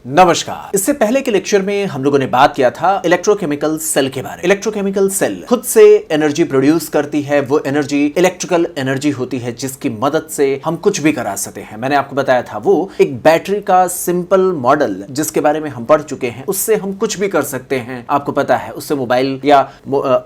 नमस्कार। इससे पहले के लेक्चर में हम लोगों ने बात किया था इलेक्ट्रोकेमिकल सेल के बारे में। इलेक्ट्रोकेमिकल सेल खुद से एनर्जी प्रोड्यूस करती है। वो एनर्जी इलेक्ट्रिकल एनर्जी होती है जिसकी मदद से हम कुछ भी करा सकते हैं। मैंने आपको बताया था वो एक बैटरी का सिंपल मॉडल जिसके बारे में हम पढ़ चुके हैं, उससे हम कुछ भी कर सकते हैं। आपको पता है उससे मोबाइल या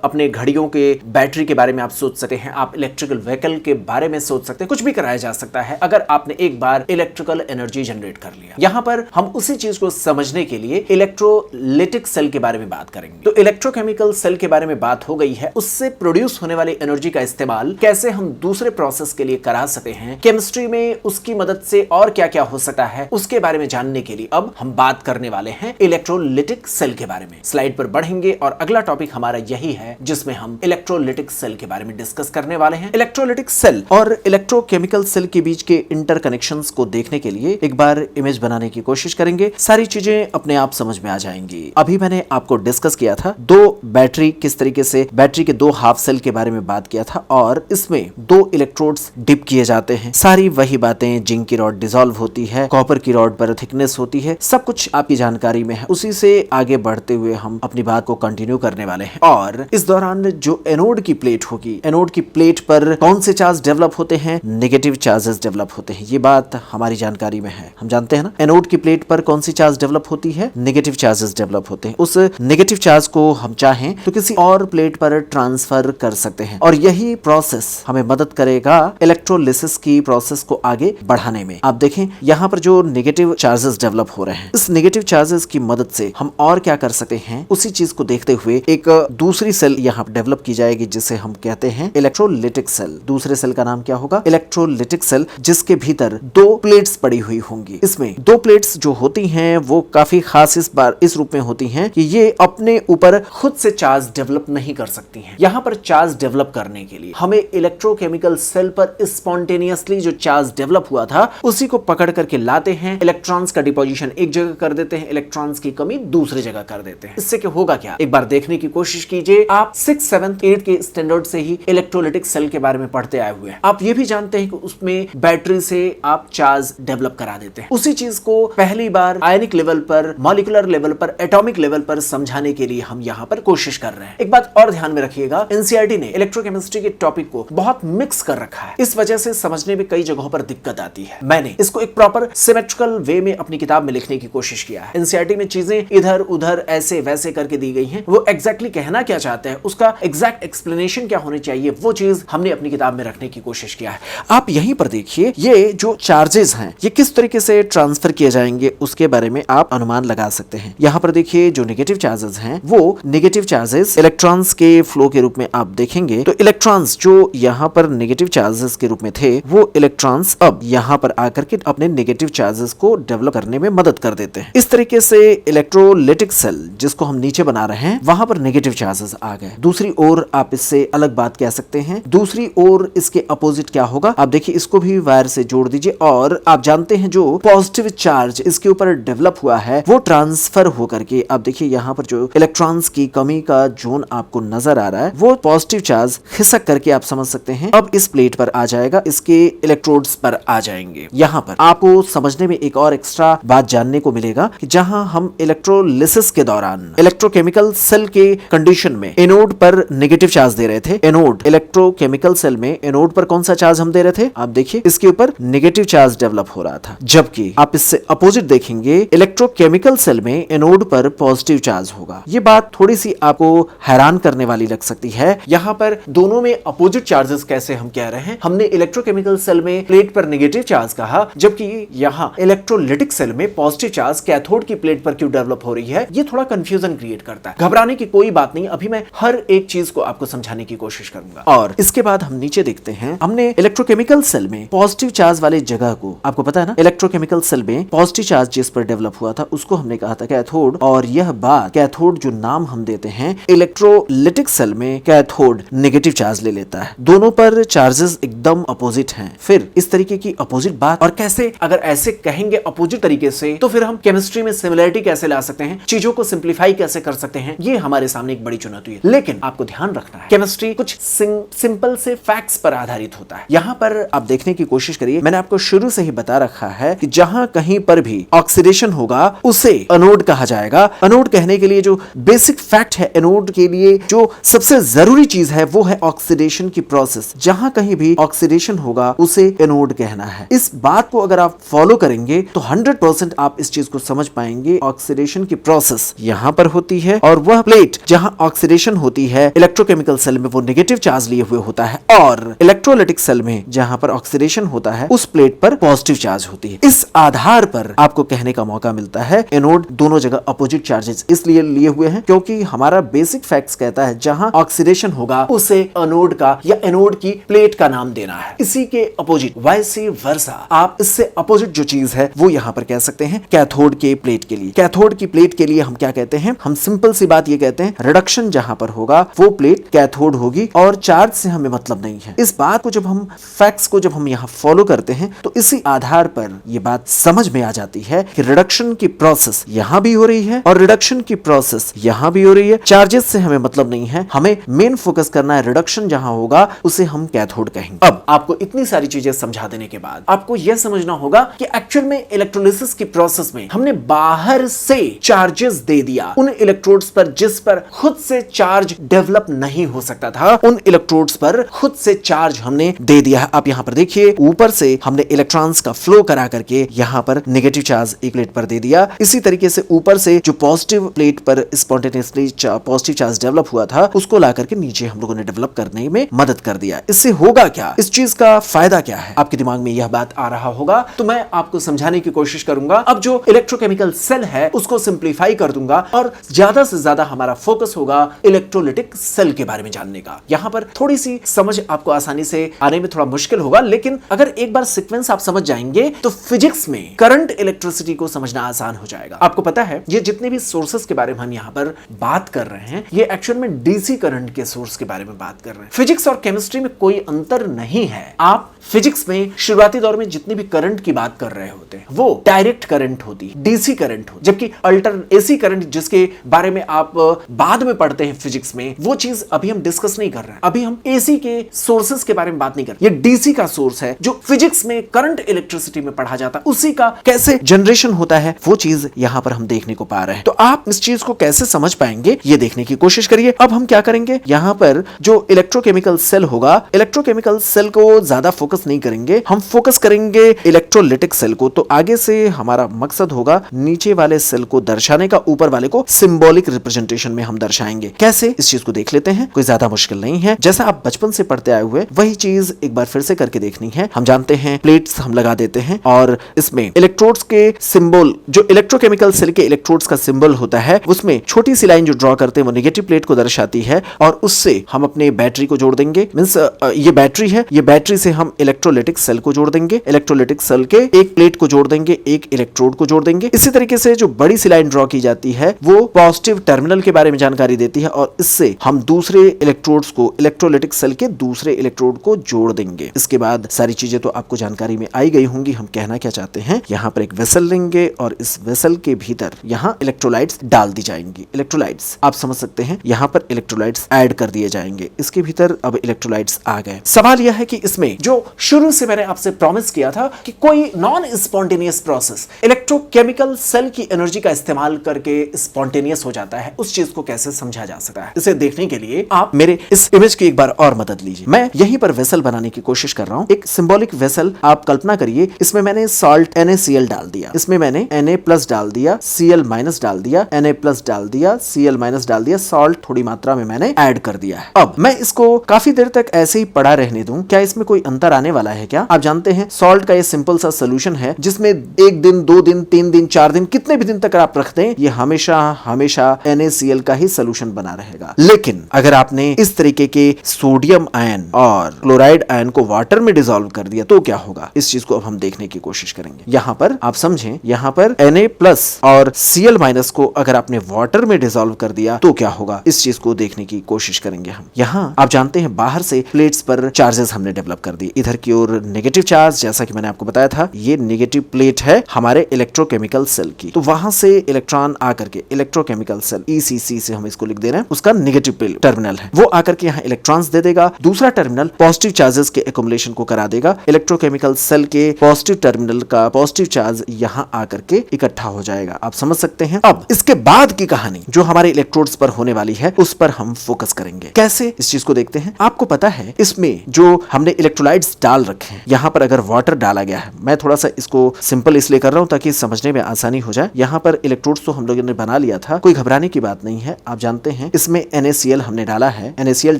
अपने घड़ियों के बैटरी के बारे में आप सोच सकते हैं, आप इलेक्ट्रिकल व्हीकल के बारे में सोच सकते हैं, कुछ भी कराया जा सकता है अगर आपने एक बार इलेक्ट्रिकल एनर्जी जनरेट कर लिया। यहां पर हम उसी चीज को समझने के लिए इलेक्ट्रोलिटिक सेल के बारे में बात करेंगे। तो इलेक्ट्रोकेमिकल सेल के बारे में बात हो गई है, उससे प्रोड्यूस होने वाली एनर्जी का इस्तेमाल कैसे हम दूसरे प्रोसेस के लिए करा सकते हैं, केमिस्ट्री में उसकी मदद से और क्या क्या हो सकता है, उसके बारे में जानने के लिए अब हम बात करने वाले हैं इलेक्ट्रोलिटिक सेल के बारे में। स्लाइड पर बढ़ेंगे और अगला टॉपिक हमारा यही है जिसमें हम इलेक्ट्रोलिटिक सेल के बारे में डिस्कस करने वाले हैं। इलेक्ट्रोलिटिक सेल और इलेक्ट्रोकेमिकल सेल के बीच के इंटरकनेक्शंस को देखने के लिए एक बार इमेज बनाने की कोशिश करेंगे। सारी चीजें अपने आप समझ में आ जाएंगी। अभी मैंने आपको डिस्कस किया था दो बैटरी, किस तरीके से बैटरी के दो हाफ सेल के बारे में बात किया था और इसमें दो इलेक्ट्रोड्स डिप किए जाते हैं। सारी वही बातें, जिंक की रॉड डिसॉल्व होती है, कॉपर की रॉड पर थिकनेस होती है, सब कुछ आपकी जानकारी में है। उसी से आगे बढ़ते हुए हम अपनी बात को कंटिन्यू करने वाले हैं। और इस दौरान जो एनोड की प्लेट होगी, एनोड की प्लेट पर कौन से चार्ज डेवलप होते हैं? नेगेटिव चार्जेस डेवलप होते हैं। ये बात हमारी जानकारी में है, हम जानते हैं ना। एनोड की प्लेट पर कौन सी चार्ज डेवलप होती है? नेगेटिव चार्जेस डेवलप होते हैं। उस नेगेटिव चार्ज को हम चाहें तो किसी और प्लेट पर ट्रांसफर कर सकते हैं और यही प्रोसेस हमें मदद करेगा इलेक्ट्रोलिसिस की प्रोसेस को आगे बढ़ाने में। आप देखें यहाँ पर जो नेगेटिव चार्जेस डेवलप हो रहे हैं, इस नेगेटिव चार्जेस की मदद से हम और क्या कर सकते हैं, उसी चीज को देखते हुए एक दूसरी सेल यहाँ डेवलप की जाएगी जिसे हम कहते हैं इलेक्ट्रोलिटिक सेल। दूसरे सेल का नाम क्या होगा? इलेक्ट्रोलिटिक सेल, जिसके भीतर दो प्लेट्स पड़ी हुई होंगी। इसमें दो प्लेट्स जो होती हैं वो काफी खास इस रूप में होती हैं कि ये अपने ऊपर खुद से चार्ज डेवलप नहीं कर सकती हैं। यहाँ पर चार्ज डेवलप करने के लिए हमें इलेक्ट्रोकेमिकल सेल पर स्पॉन्टेनियसली जो चार्ज डेवलप हुआ था उसी को पकड़ करके लाते हैं। इलेक्ट्रॉन्स का डिपोजिशन एक जगह कर देते हैं, इलेक्ट्रॉन्स की कमी दूसरी जगह कर देते हैं। इससे क्या होगा, क्या एक बार देखने की कोशिश कीजिए। आप 6th 7th 8th के स्टैंडर्ड से ही इलेक्ट्रोलिटिक सेल के बारे में पढ़ते आए हुए हैं। आप ये भी जानते हैं कि उसमें बैटरी से आप चार्ज डेवलप करा देते हैं। उसी चीज को पहली बार आयनिक लेवल पर, मॉलिक्यूलर लेवल पर, एटॉमिक लेवल पर समझाने के लिए हम यहाँ पर कोशिश कर रहे हैं। एक बात और ध्यान में रखिएगा, एनसीईआरटी ने इलेक्ट्रोकेमिस्ट्री के टॉपिक को बहुत मिक्स कर रखा है। इस वजह से समझने में कई जगहों पर दिक्कत आती है। मैंने इसको एक प्रॉपर सिमेट्रिकल वे में अपनी किताब में लिखने की कोशिश किया है। एनसीईआरटी में चीजें इधर उधर ऐसे वैसे करके दी गई हैं। वो एग्जैक्टली कहना क्या चाहते हैं, उसका एग्जैक्ट एक्सप्लेनेशन क्या होनी चाहिए, वो चीज हमने अपनी किताब में रखने की कोशिश किया है। आप यहीं पर देखिए, ये जो चार्जेस हैं ये किस तरीके से ट्रांसफर किए जाएंगे उसके बारे में आप अनुमान लगा सकते हैं। यहाँ पर देखिए जो नेगेटिव चार्जेस हैं वो नेगेटिव चार्जेस इलेक्ट्रॉन्स के फ्लो के रूप में आप देखेंगे तो इलेक्ट्रॉन्स जो यहाँ पर नेगेटिव चार्जेस के रूप में थे वो इलेक्ट्रॉन्स अब यहाँ पर आकर के अपने नेगेटिव चार्जेस को डेवलप करने में मदद कर देते हैं। इस तरीके से इलेक्ट्रोलिटिक सेल जिसको हम नीचे बना रहे हैं वहां पर नेगेटिव चार्जेस आ गए। दूसरी ओर आप इससे अलग बात कह सकते हैं, दूसरी ओर इसके अपोजिट क्या होगा? आप देखिए इसको भी वायर से जोड़ दीजिए और आप जानते हैं जो पॉजिटिव चार्ज इसके ऊपर डेवलप हुआ है वो ट्रांसफर होकर के आप देखिए यहाँ पर जो इलेक्ट्रॉन्स की कमी का जोन आपको नजर आ रहा है वो पॉजिटिव चार्ज खिसक करके आप समझ सकते हैं अब इस प्लेट पर आ जाएगा, इसके इलेक्ट्रोड्स पर आ जाएंगे। यहाँ पर आपको समझने में एक और एक्स्ट्रा बात जानने को मिलेगा कि जहां हम इलेक्ट्रोलिसिस के दौरान इलेक्ट्रोकेमिकल सेल के कंडीशन में एनोड पर नेगेटिव चार्ज दे रहे थे, एनोड इलेक्ट्रोकेमिकल सेल में एनोड पर कौन सा चार्ज हम दे रहे थे? आप देखिए इसके ऊपर नेगेटिव चार्ज डेवलप हो रहा था, जबकि आप इससे अपोजिट देखेंगे इलेक्ट्रोकेमिकल सेल में एनोड पर पॉजिटिव चार्ज होगा। ये बात थोड़ी सी आपको हैरान करने वाली लग सकती है। यहाँ पर दोनों में अपोजिट चार्जेस कैसे हम कह रहे हैं? हमने इलेक्ट्रोकेमिकल सेल में प्लेट पर नेगेटिव चार्ज कहा, जबकि यहाँ इलेक्ट्रोलिटिक सेल में पॉजिटिव चार्ज कैथोड की प्लेट पर क्यों डेवलप हो रही है? ये थोड़ा कंफ्यूजन क्रिएट करता है। घबराने की कोई बात नहीं, अभी मैं हर एक चीज को आपको समझाने की कोशिश करूंगा। और इसके बाद हम नीचे देखते हैं, हमने इलेक्ट्रोकेमिकल सेल में पॉजिटिव चार्ज वाले जगह को, आपको पता है ना इलेक्ट्रोकेमिकल सेल में पॉजिटिव चार्ज जिस पर डेवलप हुआ था उसको हमने कहा था कैथोड, और यह बात कैथोड जो नाम हम देते हैं इलेक्ट्रोलिटिक सेल में कैथोड नेगेटिव चार्ज ले लेता है। दोनों पर चार्जेस एकदम अपोजिट हैं। फिर इस तरीके की अपोजिट बात और कैसे, अगर ऐसे कहेंगे अपोजिट तरीके से तो फिर हम केमिस्ट्री में सिमिलरिटी कैसे ला सकते हैं, चीजों को सिंप्लीफाई कैसे कर सकते हैं, ये हमारे सामने एक बड़ी चुनौती है। लेकिन आपको ध्यान रखना है केमिस्ट्री कुछ सिंपल से फैक्ट्स पर आधारित होता है। यहाँ पर आप देखने की कोशिश करिए, मैंने आपको शुरू से ही बता रखा है कि जहां कहीं पर भी ऑक्सीडेशन ऑक्सीडेशन होगा उसे एनोड कहा जाएगा। एनोड कहने के लिए जो बेसिक फैक्ट है, एनोड के लिए जो सबसे जरूरी चीज है वो है ऑक्सीडेशन की प्रोसेस। जहां कहीं भी ऑक्सीडेशन होगा उसे एनोड कहना है। इस बात को अगर आप फॉलो करेंगे तो 100% आप इस चीज को समझ पाएंगे। ऑक्सीडेशन की प्रोसेस यहां पर होती है और वह प्लेट जहां ऑक्सीडेशन होती है इलेक्ट्रोकेमिकल सेल में वो नेगेटिव चार्ज लिए हुए होता है, और इलेक्ट्रोलाइटिक सेल में जहां पर ऑक्सीडेशन होता है उस प्लेट पर पॉजिटिव चार्ज होती है। इस आधार पर आपको कहने का मौका मिलता है एनोड दोनों जगह अपोजिट चार्जेस इसलिए लिए हुए हैं क्योंकि हमारा बेसिक फैक्ट्स कहता है जहां ऑक्सीडेशन होगा उसे एनोड का या एनोड की प्लेट का नाम देना है। इसी के अपोजिट वाइस वर्सा, आप इससे अपोजिट जो चीज है वो यहां पर कह सकते हैं कैथोड के प्लेट के लिए। कैथोड की प्लेट के लिए हम क्या कहते हैं, हम सिंपल सी बात ये कहते हैं रिडक्शन जहां पर होगा वो प्लेट कैथोड होगी और चार्ज से हमें मतलब नहीं है। इस बात को जब हम फैक्ट्स को जब हम यहां फॉलो करते हैं तो इसी आधार पर ये बात समझ में आ जाती है कि रिडक्शन की प्रोसेस यहां भी हो रही है और रिडक्शन की प्रोसेस यहां भी हो रही है। चार्जेस से हमें मतलब नहीं है, हमें मेन फोकस करना है रिडक्शन जहां होगा उसे हम कैथोड कहेंगे। अब आपको इतनी सारी चीजें समझा देने के बाद आपको यह समझना होगा कि एक्चुअल में इलेक्ट्रोलिसिस की प्रोसेस में हमने बाहर से चार्जेस दे दिया उन इलेक्ट्रोड्स पर जिस पर खुद से चार्ज डेवलप नहीं हो सकता था, उन इलेक्ट्रोड्स पर खुद से चार्ज हमने दे दिया है। आप यहां पर देखिए ऊपर से हमने इलेक्ट्रॉन्स का फ्लो करा करके यहां पर नेगेटिव चार्ज एक प्लेट पर दे दिया। इसी तरीके से ऊपर से जो पॉजिटिव प्लेट पर स्पॉन्टेनियसली पॉजिटिव चार्ज डेवलप हुआ था उसको ला करके नीचे हम लोगों ने डेवलप करने में मदद कर दिया। इससे होगा क्या, इस चीज का फायदा क्या है, आपके दिमाग में यह बात आ रहा होगा तो मैं आपको समझाने की कोशिश करूंगा। अब जो इलेक्ट्रोकेमिकल सेल है उसको सिंप्लीफाई कर दूंगा और ज्यादा से ज्यादा हमारा फोकस होगा इलेक्ट्रोलाइटिक सेल के बारे में जानने का। यहां पर थोड़ी सी समझ आपको आसानी से आने में थोड़ा मुश्किल होगा, लेकिन अगर एक बार सीक्वेंस आप समझ जाएंगे तो फिजिक्स में करंट इलेक्ट्रिसिटी को समझना आसान हो जाएगा। आपको पता है ये जितने भी सोर्सेस के बारे में हम यहां पर बात कर रहे हैं ये एक्चुअल में डीसी करंट के सोर्स के बारे में बात कर रहे हैं। फिजिक्स और केमिस्ट्री में कोई अंतर नहीं है। आप फिजिक्स में शुरुआती दौर में जितनी भी करंट की बात कर रहे होते हैं वो डायरेक्ट करंट होती है, डीसी करंट हो, जबकि अल्टर एसी करंट जिसके बारे में आप बाद में पढ़ते हैं फिजिक्स में वो चीज अभी हम डिस्कस नहीं कर रहे हैं। अभी हम एसी के सोर्सेस के बारे में बात नहीं कर रहे। ये डीसी का सोर्स है जो फिजिक्स में करंट इलेक्ट्रिसिटी में पढ़ा जाता है, उसी का कैसे जनरेशन होता है वो चीज यहां पर हम देखने को पा रहे हैं। तो आप इस चीज को कैसे समझ पाएंगे ये देखने की कोशिश करिए। अब हम क्या करेंगे, यहां पर जो इलेक्ट्रोकेमिकल सेल होगा, इलेक्ट्रोकेमिकल सेल को ज्यादा फोकस नहीं करेंगे, हम फोकस करेंगे इलेक्ट्रोलाइटिक सेल को। तो आगे से हमारा मकसद होगा नीचे वाले सेल को दर्शाने का, ऊपर वाले को सिंबॉलिक रिप्रेजेंटेशन में हम दर्शाएंगे। कैसे, इस चीज को देख लेते हैं, कोई ज्यादा मुश्किल नहीं है। जैसा आप बचपन से पढ़ते आए हुए वही चीज एक बार फिर से करके देखनी है। हम जानते हैं प्लेट्स हम लगा देते हैं और इसमें इलेक्ट्रोड्स के सिंबल, जो इलेक्ट्रोकेमिकल सेल के इलेक्ट्रोड्स का सिंबल होता है उसमें छोटी सी लाइन जो ड्रॉ करते हैं वो नेगेटिव प्लेट को दर्शाती है और उससे हम अपने बैटरी को जोड़ देंगे। मींस ये बैटरी है, ये बैटरी से हम इलेक्ट्रोलाइटिक सेल को जोड़ देंगे, इलेक्ट्रोलाइटिक सेल के एक प्लेट को जोड़ देंगे, एक इलेक्ट्रोड को जोड़ देंगे। इसी तरीके से जो बड़ी सी लाइन ड्रॉ की जाती है वो पॉजिटिव टर्मिनल के बारे में जानकारी देती है और इससे हम दूसरे इलेक्ट्रोड्स को इलेक्ट्रोलाइटिक सेल के दूसरे इलेक्ट्रोड को जोड़ देंगे। इसके बाद सारी चीजें तो आपको जानकारी में आई गई होंगी। हम कहना क्या चाहते हैं, यहाँ पर एक वेसल लेंगे और इस वेसल के भीतर यहाँ इलेक्ट्रोलाइट्स डाल दी जाएंगी। इलेक्ट्रोलाइट्स आप समझ सकते हैं, यहाँ पर इलेक्ट्रोलाइट्स ऐड कर दिए जाएंगे। इसके भीतर अब इलेक्ट्रोलाइट्स आ गए। सवाल यह है कि इसमें जो शुरू से मैंने आपसे प्रॉमिस किया था कि कोई non spontaneous process electrochemical cell की एनर्जी का इस्तेमाल करके स्पॉन्टेनियस हो जाता है, उस चीज को कैसे समझा जा सकता है, इसे देखने के लिए आप मेरे इस इमेज की एक बार और मदद लीजिए। मैं यहीं पर वेसल बनाने की कोशिश कर रहा हूं। एक सिंबॉलिक वेसल आप कल्पना करिए, इसमें मैंने सॉल्ट NaCl डाल दिया, इसमें मैंने Na+ डाल दिया, Cl- डाल दिया, Na+ डाल दिया, Cl- डाल दिया, सॉल्ट थोड़ी मात्रा में मैंने ऐड कर दिया है। अब मैं इसको काफी देर तक ऐसे ही पड़ा रहने दूं, क्या इसमें कोई अंतर आने वाला है क्या? आप जानते हैं सॉल्ट का ये सिंपल सा सोल्यूशन है जिसमें 1 दिन 2 दिन 3 दिन 4 दिन कितने भी दिन तक आप रखते हैं ये हमेशा NaCl का ही सोल्यूशन बना रहेगा। लेकिन अगर आपने इस तरीके के सोडियम आयन और क्लोराइड आयन को वाटर में डिसॉल्व कर दिया तो क्या होगा, इस चीज को अब हम देखने की कोशिश करेंगे। यहां पर आप समझें, यहां पर Na+ और Cl- को अगर आपने वाटर में डिसॉल्व कर दिया तो क्या होगा, इस चीज को देखने की कोशिश करेंगे हम। यहां आप जानते हैं बाहर से प्लेट्स पर चार्जेस हमने डेवलप कर दिए। इधर की ओर नेगेटिव चार्ज, जैसा कि मैंने आपको बताया था ये नेगेटिव प्लेट है हमारे इलेक्ट्रोकेमिकल सेल की, तो वहां से इलेक्ट्रॉन आकर के इलेक्ट्रोकेमिकल सेल ECC से हम इसको लिख दे रहे हैं, उसका नेगेटिव टर्मिनल है, वो आकर के यहाँ इलेक्ट्रॉन्स दे देगा। दूसरा टर्मिनल पॉजिटिव चार्जेस के एक्युमुलेशन को करा देगा। इलेक्ट्रोकेमिकल सेल के पॉजिटिव टर्मिनल का पॉजिटिव चार्ज यहाँ आकर के इकट्ठा हो जाएगा। आप समझ सकते हैं। अब इसके बाद की कहानी जो हमारे इलेक्ट्रोड्स पर होने वाली है उस पर हम फोकस करेंगे। कैसे, इस चीज को देखते हैं। आपको पता है इसमें जो हमने इलेक्ट्रोलाइट्स डाल रखे हैं, यहां पर अगर वाटर डाला गया है, मैं थोड़ा सा इसको सिंपल इसलिए कर रहा हूं ताकि समझने में आसानी हो जाए। यहां पर इलेक्ट्रोड्स तो हम लोगों ने बना लिया था, कोई घबराने की बात नहीं है। आप जानते हैं इसमें NaCl हमने डाला है। NaCl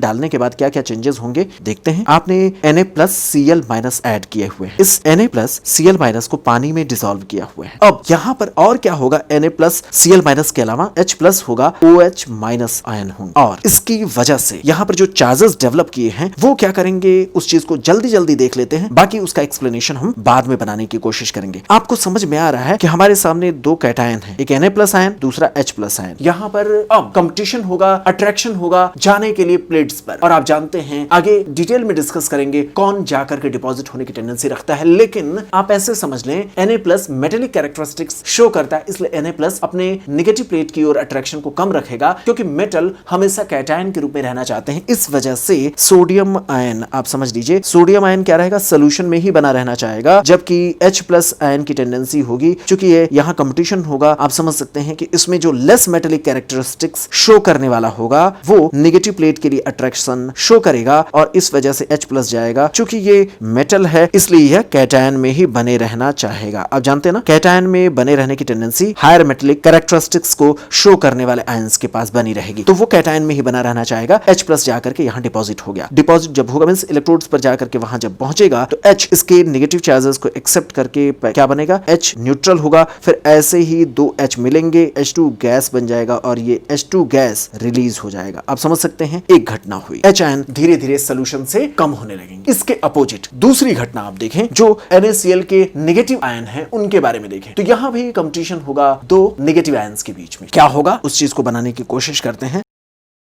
डालने के बाद क्या क्या चेंजेस होंगे देखते हैं। आपने Na+Cl- ऐड किए हुए हैं। इस Na+Cl- को पानी में डिसॉल्व किया हुआ है। अब यहां पर और क्या होगा, Na+Cl- के अलावा H+ होगा, OH- आयन होंगे और इसकी वजह से यहां पर जो चार्जेस डेवलप किए हैं वो क्या करेंगे, उस चीज को जल्दी जल्दी देख लेते हैं। बाकी उसका एक्सप्लेनेशन हम बाद में बनाने की कोशिश करेंगे। आपको समझ में आ रहा है कि हमारे सामने दो कैटायन है, एक Na+ आयन, दूसरा H+ आयन। यहां पर अब कंपटीशन होगा, अट्रैक्शन होगा जाने के लिए प्लेट्स पर, और आप जानते हैं आगे डिटेल में डिस्कस करेंगे कौन जाकर के डिपॉजिट होने की टेंडेंसी रखता है। लेकिन आप ऐसे समझ लें Na+ मेटेलिक कैरेक्टरिस्टिक्स शो करता है, इसलिए Na+ अपने नेगेटिव प्लेट की ओर अट्रैक्शन को कम रखेगा, क्योंकि मेटल हमेशा कैटायन के रूप में रहना चाहते हैं। इस वजह से सोडियम आयन, आप समझ लीजिए सोडियम आयन क्या रहेगा, सोल्यूशन में ही बना रहना चाहेगा, जबकि H+ आयन की टेंडेंसी होगी, क्योंकि ये यहां कंपटीशन होगा। आप समझ सकते हैं कि इसमें जो लेस मेटेलिक कैरेक्टरिस्टिक्स शो करने वाला होगा वो नेगेटिव प्लेट के लिए अट्रैक्शन शो करेगा और इस वजह से H+ जाएगा। चूंकि ये मेटल है इसलिए यह कैटायन में ही बने रहना चाहेगा। आप जानते हैं ना, कैटायन में बने रहने की टेंडेंसी हायर मेटेलिक कैरेक्टरिस्टिक्स को शो करने वाले आयंस के पास बनी रहेगी, तो वो कैटायन में ही बना रहना चाहेगा। H+ जाकर के यहां डिपॉजिट हो गया। डिपॉजिट जब होगा मींस इलेक्ट्रोड्स पर जाकर के वहां जब पहुंचेगा तो H इसके नेगेटिव चार्जेस को एक्सेप्ट करके क्या बनेगा, H न्यूट्रल होगा। फिर ऐसे ही दो H मिलेंगे, H2 गैस बन जाएगा और ये H2 गैस रिलीज हो जाएगा। आप समझ सकते हैं एक घटना हुई, H आयन धीरे धीरे सोल्यूशन से कम होने लगेंगे। इसके अपोजिट दूसरी घटना आप देखें, जो NaCl के नेगेटिव आयन है उनके बारे में देखें, तो यहां भी कंपटीशन होगा दो नेगेटिव आयंस के बीच में। क्या होगा उस चीज को बनाने की कोशिश करते हैं।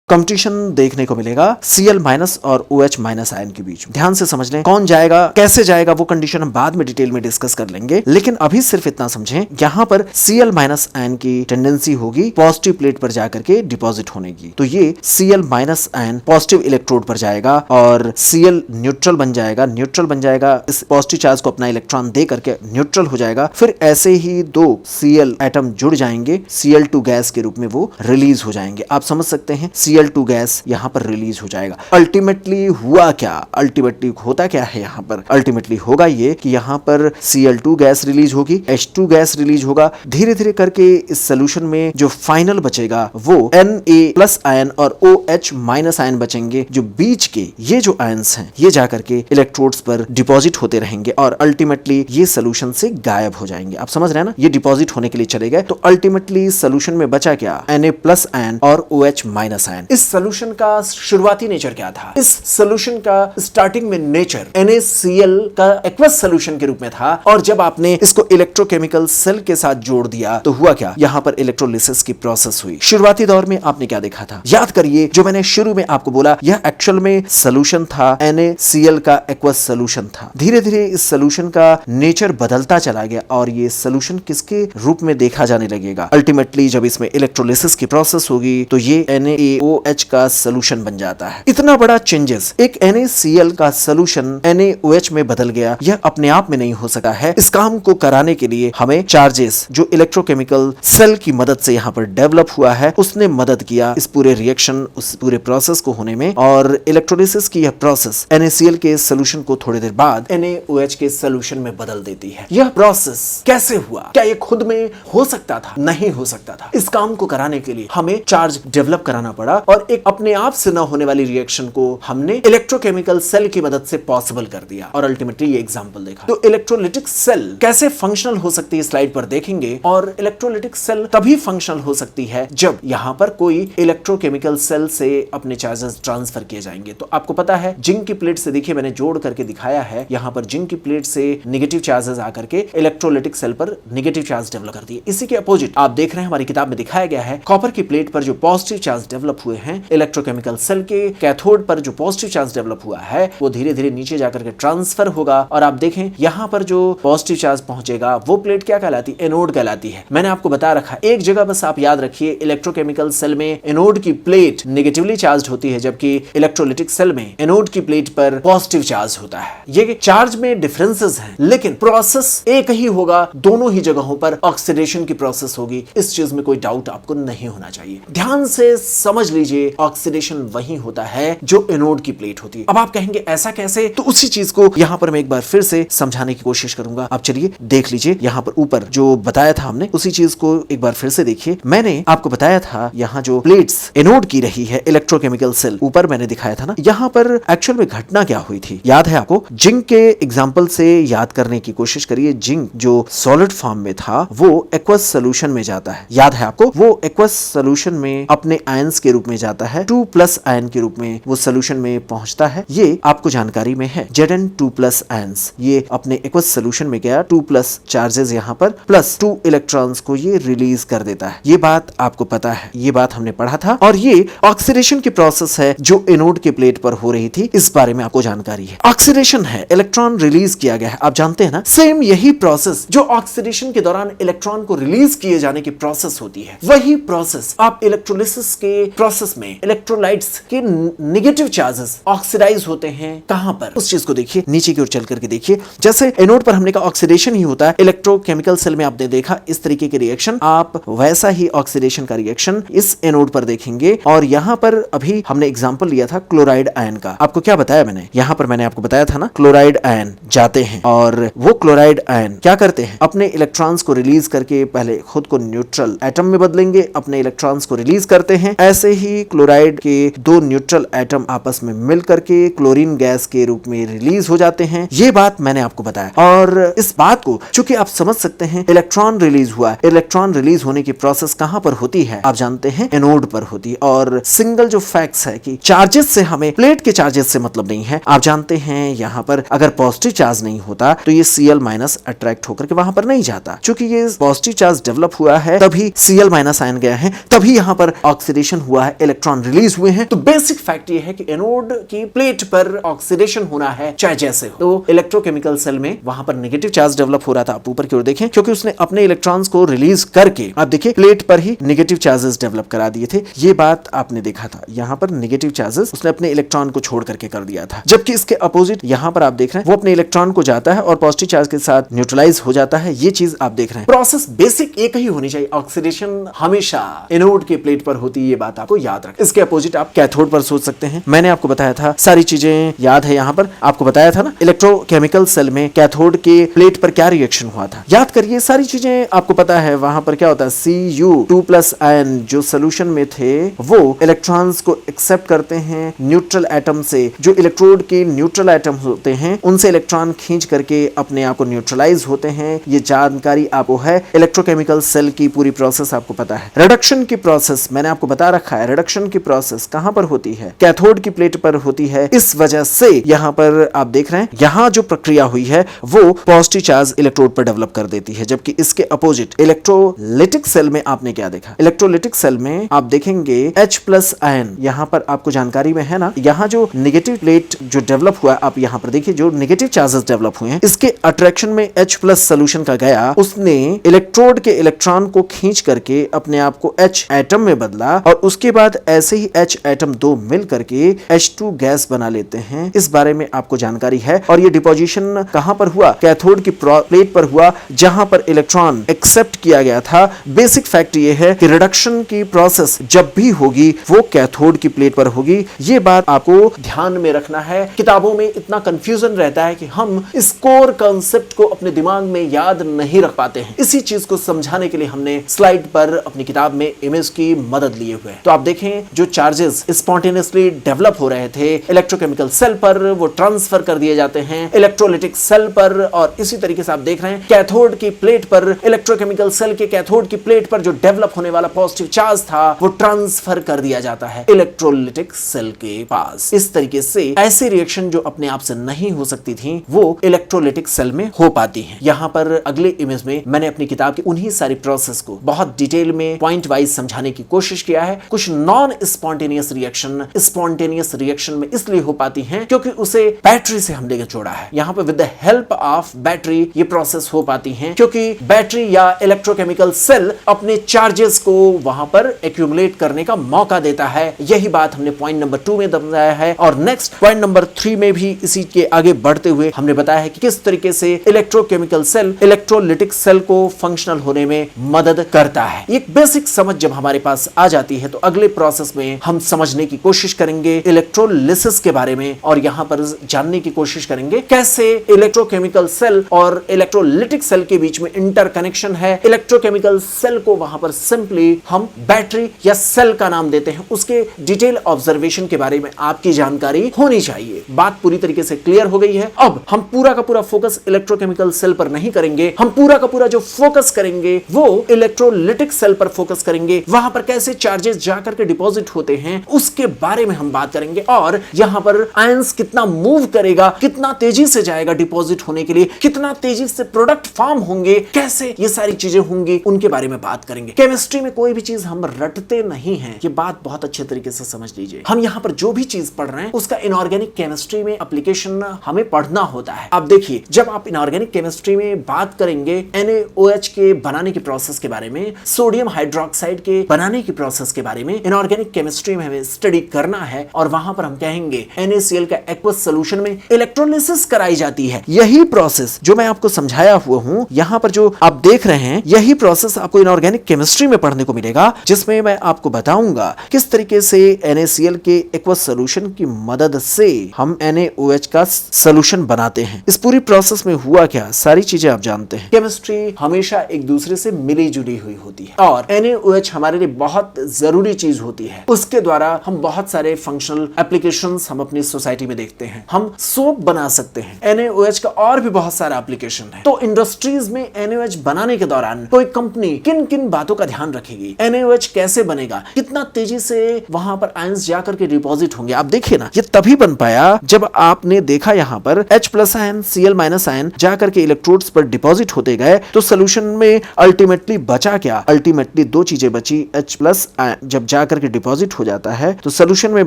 कंपटीशन देखने को मिलेगा Cl- और OH- आयन के बीच में। ध्यान से समझ लें, कौन जाएगा, कैसे जाएगा, वो कंडीशन हम बाद में डिटेल में डिस्कस कर लेंगे। लेकिन अभी सिर्फ इतना समझें, यहां पर Cl- आयन की टेंडेंसी होगी पॉजिटिव प्लेट पर जाकर के डिपॉजिट होने की। तो ये Cl- आयन पॉजिटिव इलेक्ट्रोड पर जाएगा और Cl न्यूट्रल बन जाएगा। न्यूट्रल बन जाएगा, इस पॉजिटिव चार्ज को अपना इलेक्ट्रॉन दे करके न्यूट्रल हो जाएगा। फिर ऐसे ही दो Cl एटम जुड़ जाएंगे, Cl2 गैस के रूप में वो रिलीज हो जाएंगे। आप समझ सकते हैं Cl2 गैस यहां पर रिलीज हो जाएगा। अल्टीमेटली हुआ क्या, अल्टीमेटली होता क्या है यहां पर, अल्टीमेटली होगा ये कि यहां पर Cl2 गैस रिलीज होगी, H2 गैस रिलीज होगा। धीरे धीरे करके इस सोल्यूशन में जो फाइनल बचेगा वो Na+ आयन और OH- आयन बचेंगे। जो बीच के ये जो आयंस हैं ये जाकर के इलेक्ट्रोड्स पर डिपॉजिट होते रहेंगे और अल्टीमेटली ये सोल्यूशन से गायब हो जाएंगे। आप समझ रहे हैं ना, ये डिपॉजिट होने के लिए चले गए तो अल्टीमेटली सोल्यूशन में बचा क्या, Na+ आयन और OH- आयन। इस सोल्यूशन का शुरुआती नेचर क्या था, इस सोल्यूशन का स्टार्टिंग में नेचर NaCl का एक्वस सोल्यूशन के रूप में था, और जब आपने इसको इलेक्ट्रोकेमिकल सेल के साथ जोड़ दिया तो हुआ क्या, यहां पर इलेक्ट्रोलिसिस की प्रोसेस हुई। शुरुआती दौर में आपने क्या देखा था, याद करिए जो मैंने शुरू में आपको बोला, यह एक्चुअल में सोल्यूशन था, NaCl का एक्वस सोल्यूशन था। धीरे धीरे इस सोल्यूशन का नेचर बदलता चला गया और ये सोल्यूशन किसके रूप में देखा जाने लगेगा, अल्टीमेटली जब इसमें इलेक्ट्रोलिसिस की प्रोसेस होगी तो ये NaOH का सोल्यूशन बन जाता है। इतना बड़ा चेंजेस एक NaCl का सोल्यूशन NaOH में बदल गया, यह अपने आप में नहीं हो सका है। इस काम को कराने के लिए हमें चार्जेस जो इलेक्ट्रोकेमिकल सेल की मदद से यहाँ पर डेवलप हुआ है उसने मदद किया इस पूरे रिएक्शन, उस पूरे प्रोसेस को होने में। और इलेक्ट्रोलिसिस की यह प्रोसेस NaCl के सोल्यूशन को थोड़ी देर बाद NaOH के सोल्यूशन में बदल देती है। यह प्रोसेस कैसे हुआ, क्या यह खुद में हो सकता था, नहीं हो सकता था। इस काम को कराने के लिए हमें चार्ज डेवलप कराना पड़ा और एक अपने आप से ना होने वाली रिएक्शन को हमने इलेक्ट्रोकेमिकल सेल की मदद से पॉसिबल कर दिया और अल्टीमेटली ये एग्जांपल देखा। तो इलेक्ट्रोलिटिक सेल कैसे फंक्शनल हो सकती है स्लाइड पर देखेंगे, और इलेक्ट्रोलिटिक सेल तभी फंक्शनल हो सकती है जब यहां पर कोई इलेक्ट्रोकेमिकल सेल से अपने चार्जेस ट्रांसफर किए जाएंगे। तो आपको पता है जिंक की प्लेट से, देखिए मैंने जोड़ करके दिखाया है, यहां पर जिंक की प्लेट से नेगेटिव चार्जेस आकर के इलेक्ट्रोलिटिक सेल पर नेगेटिव चार्ज डेवलप करती है। इसी के अपोजिट आप देख रहे हैं हमारी किताब में दिखाया गया है, कॉपर की प्लेट पर जो पॉजिटिव चार्ज डेवलप हुए हैं इलेक्ट्रोकेमिकल सेल के कैथोड पर जो पॉजिटिव चार्ज डेवलप हुआ है वो धीरे धीरे नीचे जाकर के ट्रांसफर होगा और आप देखें यहां पर जो पॉजिटिव चार्ज पहुंचेगा वो प्लेट क्या कहलाती है? एनोड कहलाती है। मैंने आपको बता रखा है, एक जगह बस आप याद रखिए, इलेक्ट्रोकेमिकल सेल में एनोड की प्लेट नेगेटिवली चार्ज होती है जबकि इलेक्ट्रोलिटिक सेल में एनोड की प्लेट पर पॉजिटिव चार्ज होता है। ये चार्ज में डिफरेंसेस हैं लेकिन प्रोसेस एक ही होगा, दोनों ही जगहों पर ऑक्सीडेशन की प्रोसेस होगी। इस चीज में कोई डाउट आपको नहीं होना चाहिए। ध्यान से समझ लीजिए, ऑक्सीडेशन वही होता है जो एनोड की प्लेट होती है। अब आप कहेंगे ऐसा कैसे? तो उसी चीज को यहां पर मैं एक बार फिर से समझाने की कोशिश करूंगा। आप चलिए देख लीजिए, यहां पर ऊपर जो बताया था हमने उसी चीज को एक बार फिर से देखिए। मैंने आपको बताया था यहां जो प्लेट्स एनोड की रही है इलेक्ट्रोकेमिकल सेल, ऊपर मैंने दिखाया था ना, यहां पर एक्चुअल में घटना क्या हुई थी याद है आपको? जिंक के एग्जांपल से याद करने की कोशिश करिए। जिंक जो सॉलिड फॉर्म में था वो एक्वस सोल्यूशन में जाता है, याद है आपको? वो एक्वस सोल्यूशन में अपने आयंस के रूप में जाता है, 2+ आयन के रूप में वो सोल्यूशन में पहुंचता है। ये आपको जानकारी में है, Zn2+ आयंस ये अपने एक्वस सोल्यूशन में गया, 2+ चार्जेस यहाँ पर प्लस 2 इलेक्ट्रॉन्स को ये रिलीज कर देता है। ये बात आपको पता है, ये बात हमने पढ़ा था। और ये ऑक्सीडेशन की प्रोसेस है जो एनोड के प्लेट पर हो रही थी, इस बारे में आपको जानकारी है। ऑक्सीडेशन है, इलेक्ट्रॉन रिलीज किया गया है, आप जानते हैं ना। सेम यही प्रोसेस जो ऑक्सीडेशन के दौरान इलेक्ट्रॉन को रिलीज किए जाने की प्रोसेस होती है, वही प्रोसेस आप इलेक्ट्रोलिसिस के प्रोसेस में इलेक्ट्रोलाइट्स के नेगेटिव चार्जेस ऑक्सीडाइज होते हैं कहां पर, उस चीज को देखिए, नीचे की ओर चल करके देखिए। जैसे एनोड पर हमने कहा ऑक्सीडेशन ही होता है, इलेक्ट्रोकेमिकल सेल में आपने देखा इस तरीके के रिएक्शन, आप वैसा ही ऑक्सीडेशन का रिएक्शन इस एनोड पर देखेंगे। और यहां पर अभी हमने एग्जांपल लिया था क्लोराइड आयन का। आपको क्या बताया मैंने? यहां पर मैंने आपको बताया था ना, क्लोराइड आयन जाते हैं और वो क्लोराइड आयन क्या करते हैं? अपने इलेक्ट्रॉन्स को रिलीज करके पहले खुद को न्यूट्रल एटम में बदलेंगे, अपने इलेक्ट्रॉन्स को रिलीज करते हैं। ऐसे ही क्लोराइड के 2 न्यूट्रल एटम आपस में मिल करके क्लोरीन गैस के रूप में रिलीज हो जाते हैं। ये बात मैंने आपको बताया। और इस बात को चूंकि आप समझ सकते हैं, इलेक्ट्रॉन रिलीज हुआ, इलेक्ट्रॉन रिलीज होने की प्रोसेस कहां पर होती है? आप जानते हैं एनोड पर होती है। और सिंगल जो फैक्ट्स है कि चार्जेस से हमें प्लेट के चार्जेस से मतलब नहीं है। आप जानते हैं यहां पर अगर पॉजिटिव चार्ज नहीं होता तो ये Cl- अट्रैक्ट होकर के वहां पर नहीं जाता। चूंकि ये पॉजिटिव चार्ज डेवलप हुआ है तभी Cl- आयन गया है, तभी यहां पर ऑक्सीडेशन हुआ है, इलेक्ट्रॉन रिलीज हुए हैं। तो बेसिक फैक्ट ये है कि एनोड की प्लेट पर ऑक्सीडेशन होना है चाहे जैसे हो। तो इलेक्ट्रोकेमिकल सेल में वहां पर नेगेटिव चार्ज डेवलप हो रहा था, आप ऊपर की ओर देखें, क्योंकि उसने अपने इलेक्ट्रॉन्स को रिलीज करके आप देखिए प्लेट पर ही नेगेटिव चार्जेस डेवलप करा दिए थे। ये बात आपने देखा था, यहां पर नेगेटिव चार्जेस उसने अपने इलेक्ट्रॉन को छोड़ करके कर दिया था। जबकि इसके अपोजिट यहां पर आप देख रहे हैं वो अपने इलेक्ट्रॉन को जाता है और पॉजिटिव चार्ज के साथ न्यूट्रलाइज हो जाता है। ये चीज आप देख रहे हैं। प्रोसेस बेसिक एक ही होनी चाहिए, ऑक्सीडेशन हमेशा एनोड के प्लेट पर होती है, ये बात आपको याद रखें। इसके अपोजिट आप कैथोड पर सोच सकते हैं। मैंने आपको बताया था, सारी चीजें याद है। यहां पर आपको बताया था ना, इलेक्ट्रोकेमिकल सेल में कैथोड के प्लेट पर क्या रिएक्शन हुआ था, याद करिए। सारी चीजें आपको पता है। वहां पर क्या होता है, Cu2+ आयन जो सोल्यूशन में थे वो इलेक्ट्रॉन्स को एक्सेप्ट करते हैं न्यूट्रल एटम से। जो इलेक्ट्रोड के न्यूट्रल एटम होते हैं उनसे इलेक्ट्रॉन खींच करके अपने आप को न्यूट्रलाइज होते हैं। ये जानकारी आपको है। इलेक्ट्रोकेमिकल सेल की पूरी प्रोसेस आपको पता है। रिडक्शन की प्रोसेस मैंने आपको बता रखा है। रिडक्शन की प्रोसेस कहां पर होती है? कैथोड की प्लेट पर होती है। इस वजह से यहां पर आप देख रहे हैं, यहां जो प्रक्रिया हुई है वो पॉजिटिव चार्ज इलेक्ट्रोड पर डेवलप कर देती है। जबकि इसके अपोजिट इलेक्ट्रोलिटिक सेल में आपने क्या देखा? इलेक्ट्रोलिटिक सेल में आप देखेंगे H+ आयन, यहां पर आपको जानकारी में है ना, यहां जो नेगेटिव प्लेट जो डेवलप हुआ, आप यहां पर देखिए जो नेगेटिव चार्जेस डेवलप हुए हैं, इसके अट्रैक्शन में H+ सोल्यूशन का गया, उसने इलेक्ट्रोड के इलेक्ट्रॉन को खींच करके अपने आप को H एटम में बदला और उसके बाद ऐसे ही H एटम 2 मिल करके H2 गैस बना लेते हैं। इस बारे में आपको जानकारी है। और ये डिपोजिशन कहां पर हुआ? कैथोड की प्लेट पर हुआ, जहां पर इलेक्ट्रॉन एक्सेप्ट किया गया था। बेसिक फैक्ट ये है कि रिडक्शन की प्रोसेस जब भी होगी वो कैथोड की प्लेट पर होगी। ये बात आपको ध्यान में रखना है। किताबों में इतना कंफ्यूजन रहता है कि हम इस कोर कॉन्सेप्ट को अपने दिमाग में याद नहीं रख पाते हैं। इसी चीज को समझाने के लिए हमने स्लाइड पर अपनी किताब में इमेज की मदद लिए हुए हैं। तो आप देखें जो चार्जेस स्पॉन्टेनियसली डेवलप हो रहे थे इलेक्ट्रोकेमिकल सेल पर, वो ट्रांसफर कर दिए जाते हैं इलेक्ट्रोलिटिक सेल पर। और इसी तरीके से आप देख रहे हैं कैथोड की प्लेट पर, इलेक्ट्रोकेमिकल सेल के कैथोड की प्लेट पर जो डेवलप होने वाला पॉजिटिव चार्ज था वो ट्रांसफर कर दिया जाता है इलेक्ट्रोलिटिक सेल के पास। इस तरीके से ऐसे रिएक्शन जो अपने आप से नहीं हो सकती थी वो इलेक्ट्रोलिटिक सेल में हो पाती हैं। यहाँ पर अगले इमेज में मैंने अपनी किताब की उन्हीं सारी प्रोसेस को बहुत डिटेल में पॉइंट वाइज समझाने की कोशिश किया है। कुछ non spontaneous reaction spontaneous reaction में इसलिए हो पाती हैं क्योंकि उसे बैटरी से हमने जोड़ा है। यहाँ पे with the help of battery ये प्रोसेस हो पाती हैं क्योंकि बैटरी या इलेक्ट्रोकेमिकल सेल अपने चार्जेस को वहां पर एक्यूमुलेट करने का मौका देता है। यही बात हमने पॉइंट नंबर 2 में बताया है और नेक्स्ट पॉइंट नंबर 3 में भी इसी के आगे बढ़ते हुए हमने बताया है कि किस तरीके से इलेक्ट्रोकेमिकल सेल इलेक्ट्रोलिटिक सेल को फंक्शनल होने में मदद करता है। एक बेसिक समझ जब हमारे पास आ जाती है तो अगले प्रोसेस में हम समझने की कोशिश करेंगे इलेक्ट्रोलिसिस के बारे में और यहां पर जानने की कोशिश करेंगे कैसे इलेक्ट्रोकेमिकल सेल और इलेक्ट्रोलिटिक सेल के बीच में इंटरकनेक्शन है। इलेक्ट्रोकेमिकल सेल को वहां पर सिंपली हम बैटरी या सेल का नाम देते हैं। उसके डिटेल ऑब्जर्वेशन के बारे में आपकी जानकारी होनी चाहिए। बात पूरी तरीके से क्लियर हो गई है। अब हम पूरा का पूरा फोकस इलेक्ट्रोकेमिकल सेल पर नहीं करेंगे, हम पूरा का पूरा जो फोकस करेंगे वो इलेक्ट्रोलिटिक सेल पर फोकस करेंगे। वहां पर कैसे चार्जेस जाकर के डिपॉजिट होते हैं उसके बारे में हम बात करेंगे और यहां पर आयंस कितना मूव करेगा, कितना तेजी से जाएगा डिपॉजिट होने के लिए, कितना तेजी से प्रोडक्ट फॉर्म होंगे, कैसे ये सारी चीजें होंगी उनके बारे में बात करेंगे। केमिस्ट्री में कोई भी चीज हम रटते नहीं हैं, ये बात बहुत अच्छे तरीके से समझ लीजिए। हम यहाँ पर जो भी चीज पढ़ रहे हैं उसका इनऑर्गेनिक केमिस्ट्री में एप्लीकेशन हमें पढ़ना होता है। अब देखिए जब आप इनऑर्गेनिक केमिस्ट्री में बात करेंगे NaOH के बनाने की प्रोसेस के बारे में, सोडियम हाइड्रोक्साइड के बनाने की प्रोसेस के बारे में इनऑर्गेनिक केमिस्ट्री में हमें स्टडी करना है और वहां पर हम कहेंगे NaCl का एक्वस सॉल्यूशन में इलेक्ट्रोलिसिस कराई जाती है। यही प्रोसेस जो मैं आपको समझाया हुआ हूं यहां पर जो आप देख रहे हैं यही प्रोसेस आपको इनऑर्गेनिक केमिस्ट्री में पढ़ने को मिलेगा, जिसमें मैं आपको बताऊंगा किस तरीके से NaCl के एक्वस सॉल्यूशन की मदद से हम NaOH का सॉल्यूशन बनाते हैं। इस पूरी प्रोसेस में हुआ क्या सारी चीजें आप जानते हैं। केमिस्ट्री हमेशा एक दूसरे से मिली जुली हुई होती है और NaOH हमारे लिए बहुत जरूरी चीज होती है। उसके द्वारा हम बहुत सारे फंक्शनल एप्लीकेशंस हम अपनी सोसाइटी में देखते हैं। हम सोप बना सकते हैं, NaOH का और भी बहुत सारा एप्लीकेशन है। तो इंडस्ट्रीज में NaOH बनाने के दौरान कोई कंपनी किन किन बातों का ध्यान रखेगी, NaOH कैसे बनेगा, कितना तेजी से वहां पर आयंस जाकर के डिपॉजिट होंगे। आप देखिए ना ये तभी बन पाया जब आपने देखा यहाँ पर H+ आयन Cl- आयन जाकर के इलेक्ट्रोड्स पर डिपॉजिट होते गए तो सोल्यूशन में अल्टीमेटली बचा क्या, अल्टीमेटली दो चीजें बची। H+ आयन जब जाकर के डिपॉजिट हो जाता है तो सोल्यूशन में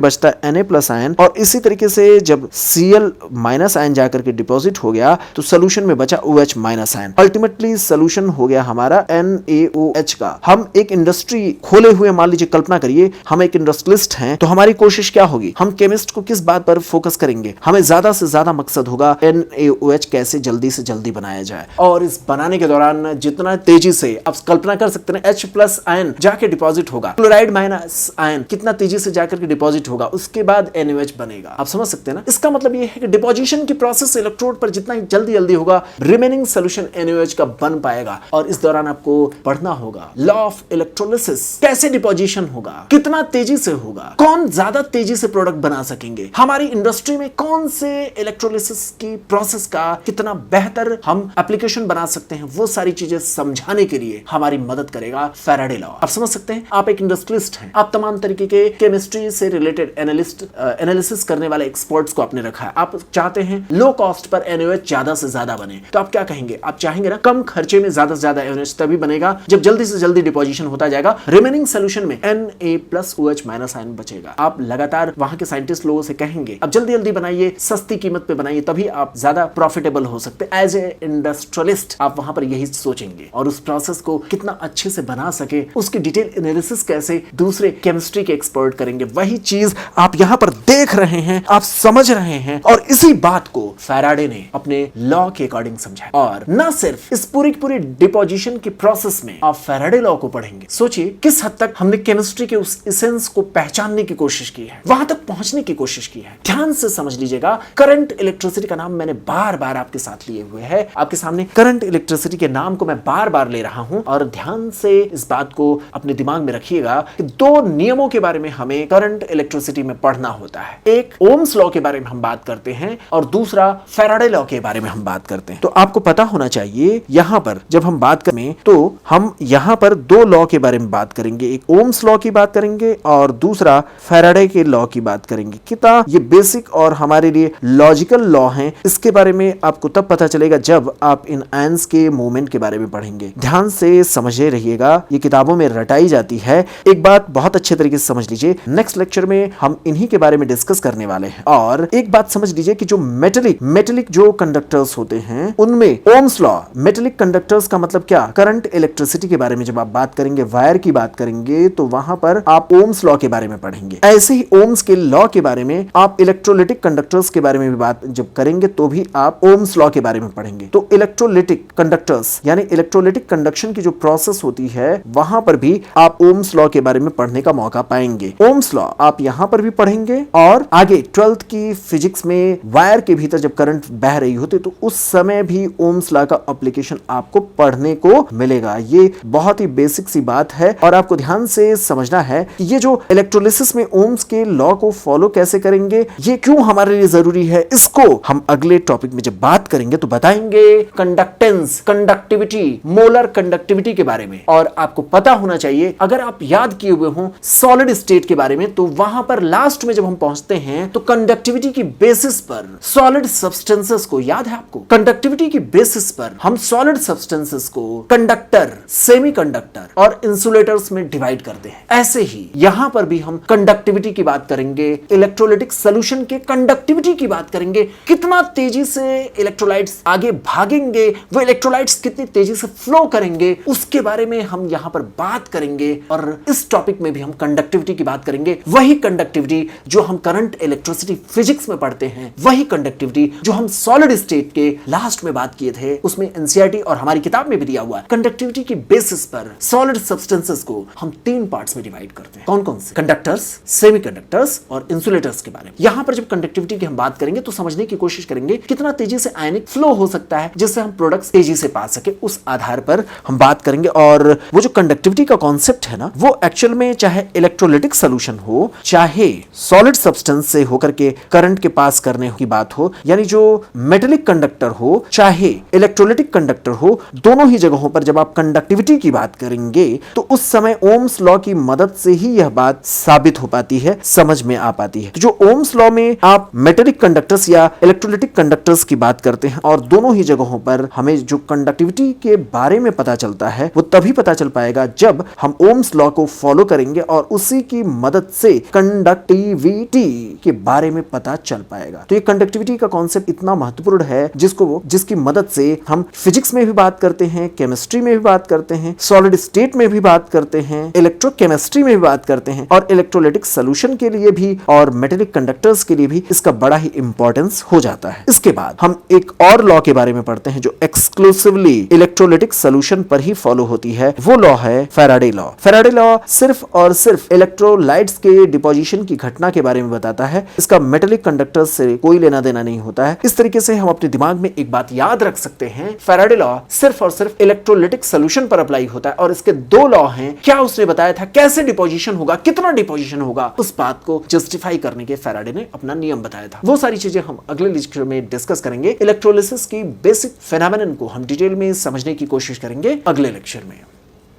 बचता है Na+ आयन और इसी तरीके से जब Cl- आयन जाकर के डिपॉजिट हो गया तो सोल्यूशन में बचा OH- आयन। अल्टीमेटली सोल्यूशन हो गया हमारा NaOH का। हम एक इंडस्ट्री खोले हुए मान लीजिए, कल्पना करिए हम एक इंडस्ट्रियलिस्ट हैं तो हमारी कोशिश क्या होगी, हम केमिस्ट को किस बात पर फोकस करेंगे, हमें ज्यादा से ज्यादा मकसद होगा NaOH कैसे जल्दी से जल्दी बनाया जाए और इस बनाने के दौरान जितना तेजी से आप कल्पना कर सकते हैं H+ आयन जाके डिपॉजिट होगा, क्लोराइड- आयन कितना तेजी से जाकर के डिपॉजिट होगा, उसके बाद NaOH बनेगा। आप समझ सकते हैं ना। इसका मतलब ये है कि डिपॉजिशन की प्रोसेस इलेक्ट्रोड पर जितना जल्दी जल्दी होगा रिमेनिंग सोल्यूशन NaOH का बन पाएगा। और इस दौरान आपको पढ़ना होगा लॉ ऑफ इलेक्ट्रोलिसिस, कैसे डिपॉजिशन होगा, कितना तेजी से होगा, कौन ज्यादा तेजी से प्रोडक्ट बना सकेंगे, हमारी इंडस्ट्री में कौन से इलेक्ट्रोलिसिस की प्रोसेस का कितना बेहतर हम एप्लीकेशन बना सकते हैं, वो सारी चीजें समझाने के लिए हमारी मदद करेगा फैराडे लॉ। आप समझ सकते हैं, आप एक इंडस्ट्रियलिस्ट हैं, आप तमाम तरीके के केमिस्ट्री से रिलेटेड एनालिसिस करने वाले एक्सपर्ट्स को आपने रखा है। आप चाहते हैं लो कॉस्ट पर NaOH ज्यादा से ज्यादा बने, तो आप क्या कहेंगे, आप चाहेंगे ना कम खर्चे में ज्यादा से ज्यादा NaOH तभी बनेगा जब जल्दी से जल्दी डिपॉजिशन होता जाएगा, रिमेनिंग सोल्यूशन में Na+OH- आयन बचेगा। आप लगातार वहां के साइंटिस्ट लोगों से कहेंगे अब जल्दी जल्दी बनाइए, सस्ती कीमत पे बनाइए, तभी आप ज्यादा प्रॉफिटेबल हो सकते हैं। एज ए इंडस्ट्रियलिस्ट आप वहां पर यही सोचेंगे और उस प्रोसेस को कितना अच्छे से बना सके उसकी डिटेल एनालिसिस कैसे दूसरे केमिस्ट्री के एक्सपर्ट करेंगे, वही चीज आप यहां पर देख रहे हैं, आप समझ रहे हैं। और इसी बात को फैराडे ने अपने लॉ के अकॉर्डिंग समझा। और न सिर्फ इस पूरी डिपोजिशन की प्रोसेस में आप फैराडे लॉ को पढ़ेंगे, सोचिए किस हद तक हमने केमिस्ट्री के उस एसेंस को पहचानने की कोशिश की है, वहां तक पहुंचने की कोशिश की है। ध्यान से समझ लीजिएगा, करंट इलेक्ट्रिसिटी का नाम मैंने बार बार आपके साथ लिए हुए है, आपके सामने करंट इलेक्ट्रिसिटी के नाम को मैं बार बार ले रहा हूं और ध्यान से इस बात को अपने दिमाग में रखिएगा कि दो नियमों के बारे में हमें करंट इलेक्ट्रिसिटी में पढ़ना होता है। एक ओम्स लॉ के बारे में हम बात करते हैं और दूसरा फैराडे लॉ के बारे में हम बात करते हैं। तो आपको पता होना चाहिए यहां पर जब हम बात करें तो हम यहां पर दो लॉ के बारे में बात करेंगे, एक ओम्स लॉ की बात करेंगे और दूसरा फैराडे के लॉ की बात करेंगे। कितना ये बेसिक और हमारे लिए लॉजिकल लॉ हैं, इसके बारे में आपको तब पता चलेगा जब आप इन आयंस के मूवमेंट के बारे में पढ़ेंगे। ध्यान से समझे रहिएगा, ये किताबों में रटाई जाती है। एक बात बहुत अच्छे तरीके से समझ लीजिए। नेक्स्ट लेक्चर में हम इन्हीं के बारे में डिस्कस करने वाले हैं। और एक बात समझ लीजिए कि जो मेटेलिक जो कंडक्टर्स होते हैं उनमें ओम्स लॉ, मेटेलिक कंडक्टर्स का मतलब क्या, करंट इलेक्ट्रिसिटी के बारे में जब आप बात करेंगे, वायर की बात करेंगे, तो वहां पर आप ओम्स लॉ के बारे में पढ़ेंगे। ऐसे ही ओम्स के लॉ के बारे में आप इलेक्ट्रोलिटिक कंडक्टर्स के बारे में भी बात जब करेंगे तो भी आप ओम्स लॉ के बारे में पढ़ेंगे। तो इलेक्ट्रोलिटिक कंडक्टर्स यानी इलेक्ट्रोलिटिक कंडक्शन की जो प्रोसेस होती है वहां पर भी आप ओम्स लॉ के बारे में पढ़ने का मौका पाएंगे। ओम्स लॉ आप यहां पर भी पढ़ेंगे और आगे 12th की फिजिक्स में वायर के भीतर जब करंट बह रही होती तो उस समय भी ओम्स लॉ का एप्लीकेशन आपको पढ़ने को मिलेगा। ये बहुत ही बेसिक सी बात है और आपको ध्यान से समझना है कि ये जो इलेक्ट्रोलिसिस में ओम्स के लॉ को फॉलो कैसे करेंगे, ये क्यों हमारे लिए जरूरी है, इसको हम अगले टॉपिक में जब बात करेंगे तो बताएंगे कंडक्टेंस, कंडक्टिविटी, मोलर कंडक्टिविटी के बारे में। और आपको पता होना चाहिए, अगर आप याद किए हुए हो सॉलिड स्टेट के बारे में, तो वहां पर लास्ट में जब हम पहुंचते हैं तो कंडक्टिविटी की बेसिस पर सॉलिड सब्सटेंसेस को, याद है आपको, कंडक्टिविटी की बेसिस पर हम सॉलिड सब्सटेंसेस को कंडक्टर, सेमीकंडक्टर और इंसुलेटर्स में डिवाइड करते हैं। ऐसे ही यहां पर भी हम कंडक्टिविटी की बात करेंगे, इलेक्ट्रोलाइटिक सॉल्यूशन के कंडक्टिविटी की बात करेंगे, कितना तेजी से इलेक्ट्रोलाइट्स आगे भागेंगे, वो इलेक्ट्रोलाइट्स कितनी तेजी से फ्लो करेंगे, उसके बारे में हम यहां पर बात करेंगे। और इस टॉपिक में भी हम कंडक्टिविटी की बात करेंगे, वही कंडक्टिविटी जो हम करंट इलेक्ट्रिसिटी फिजिक्स में पढ़ते हैं, वही कंडक्टिविटी जो हम सॉलिड स्टेट के लास्ट में बात किए थे, उसमें एनसीईआरटी और हमारी किताब में भी दिया हुआ है। कंडक्टिविटी की बेसिस पर सॉलिड सब्सटेंसेस को हम 3 पार्ट्स में डिवाइड करते हैं। कौन कौन से? कंडक्टर्स, सेमीकंडक्टर्स और इंसुलेटर्स के बारे में। यहां पर जब कंडक्टिविटी की हम बात करेंगे तो समझने की कोशिश करेंगे कितना तेजी से आयनिक फ्लो हो सकता है जिससे हम प्रोडक्ट्स तेजी से पा सके, उस आधार पर हम बात करेंगे। और वो जो कंडक्टिविटी का कॉन्सेप्ट है ना, वो एक्चुअल में चाहे इलेक्ट्रोलाइटिक सॉल्यूशन हो, चाहे सॉलिड सब्सटेंस से होकर के करंट के पास करने की बात हो, यानी जो मेटेलिक कंडक्टर हो, चाहे इलेक्ट्रोलाइटिक कंडक्टर हो, दोनों ही जगहों पर जब आप कंडक्टिविटी की बात करेंगे तो उस समय ओम्स लॉ की मदद से ही यह बात साबित हो पाती है, समझ में आ पाती है। तो जो ओम्स लॉ में आप मेटेलिक कंडक्टर्स या इलेक्ट्रोलाइटिक कंडक्टर्स की बात करते हैं और दोनों ही जगहों पर हमें जो कंडक्टिविटी के बारे में पता चलता है वो तभी पता चल पाएगा जब हम ओम्स लॉ को फॉलो करेंगे और उसी की मदद से कंडक्टिविटी के बारे में पता चल पाएगा। तो ये कंडक्टिविटी का कॉन्सेप्ट इतना महत्वपूर्ण है जिसकी मदद से हम फिजिक्स में भी बात करते हैं, केमिस्ट्री में भी बात करते हैं, सॉलिड स्टेट में भी बात करते हैं, इलेक्ट्रोकेमिस्ट्री में भी बात करते हैं और इलेक्ट्रोलाइटिक सॉल्यूशन के लिए भी और मेटेलिक कंडक्टर्स के लिए भी इसका बड़ा ही इंपॉर्टेंस हो जाता है। इसके बाद हम एक और लॉ के बारे में पढ़ते हैं जो एक्सक्लूसिवली इलेक्ट्रोलाइटिक सॉल्यूशन पर ही फॉलो होती है। वो लॉ है फैराडे लॉ। फैराडे लॉ सिर्फ और सिर्फ इलेक्ट्रोलाइट्स के डिपोजिशन की घटना के बारे में बताता है, इसका मेटेलिक कंडक्टर्स से कोई लेना देना नहीं होता है। इस तरीके से हम अपने दिमाग में एक बात याद रख सकते हैं, फैराडे लॉ सिर्फ और सिर्फ इलेक्ट्रोलाइटिक सॉल्यूशन पर अप्लाई होता है और इसके 2 लॉ हैं। क्या उसने बताया था, कैसे डिपोजिशन होगा, कितना डिपोजिशन होगा, उस बात को जस्टिफाई करने के फैराडे ने अपना नियम बताया था। वो सारी चीजें हम अगले लेक्चर में डिस्कस करेंगे। इलेक्ट्रोलिसिस की बेसिक फेनोमेनन को हम डिटेल में समझने की कोशिश करेंगे अगले लेक्चर में।